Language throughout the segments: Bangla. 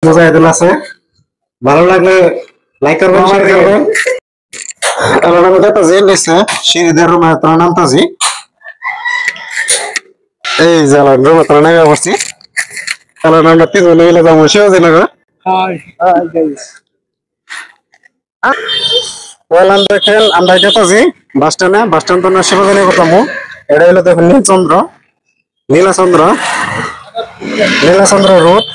মুজাহিদুল আছে ভালো লাগলে লাইক করবেন শেয়ার করবেন কারণ আমি তো জেনেছে সিঁড়িদের রুমে তো নামতাছি এই জালান রুমে তো নামে বসছি কারণ আমরা তিনজনে মিলে যাবো শিবাজীনগর হাই হাই গাইস ওয়েলান দেখেন আমরা যেতেছি বাস স্ট্যান্ড তো না শিবাজীনগর যাবো এটা হলো দেখুন নীলাচন্দ্র রোড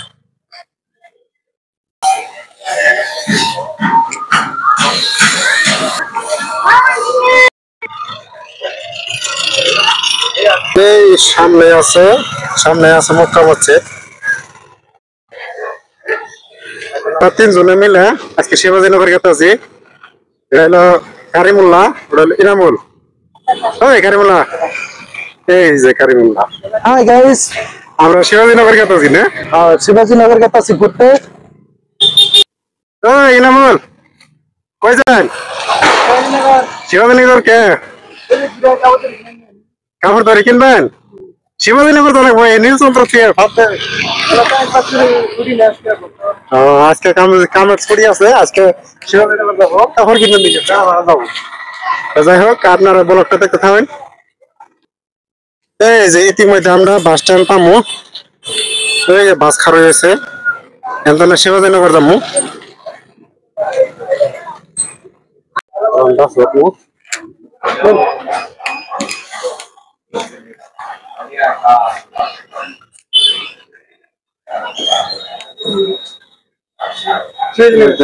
এই সামনে আছে মক্কা মসজিদ তিনজনে মিলে আজকে শিবাজীনগর গেতেছি এটা হলো কারিমুল্লাহ ওটা হলো ইনামুল ওই কারিমুল্লাহ এই যে কারিমুল্লাহ হাই গাইস আমরা শিবাজীনগর গেতেছি না শিবাজীনগর গেতেছি ঘুরতে ওই ইনামুল কই যান শিবাজীনগর কে কাপড় তৈরি কিনবেন শিবাজীনগর তো অনেক নীলচন্দ্র আজকে কামের ছুটি আছে আজকে শিবাজীনগর যাবো কাপড় কিনবেন দিকে যাবো যাই হোক আপনারা ব্লগটা দেখতে থাকেন এই যে ইতিমধ্যে আমরা বাস স্ট্যান্ড পাবো এই যে বাস খারাপ হয়েছে এখন শিবাজীনগর যাবো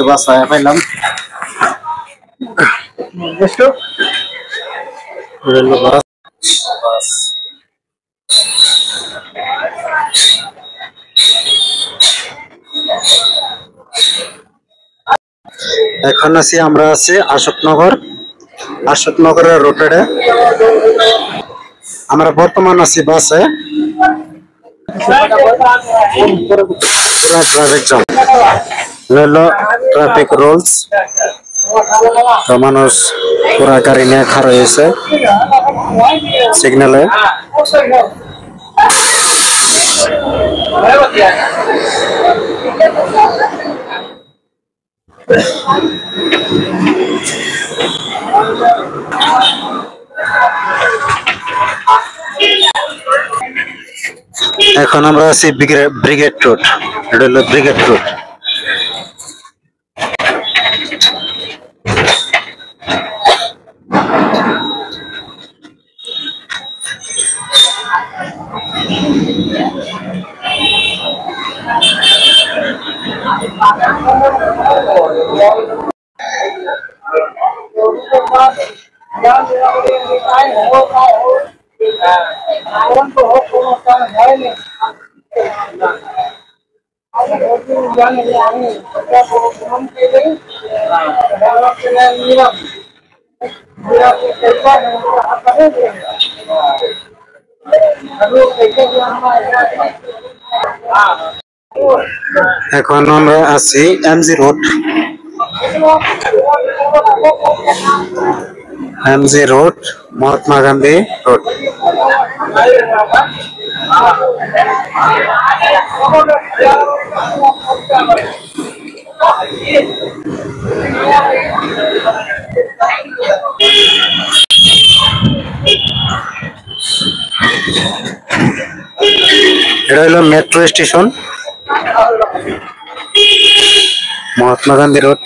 বাসায় পাইলাম এখন আমরা আছি আশোকনগরের রোডে আমরা বর্তমান আছি বাসে ট্রাফিক রুলস তো মানুষ পুরা গাড়ি নিয়ে খাড়া হয়েছে সিগন্যালে এখন আমরা আছি ব্রিগেড রোড এটা হলো ব্রিগেড রোড এখন আমরা আছি MG road Mahatma Gandhi road এটা হলো metro station Mahatma Gandhi road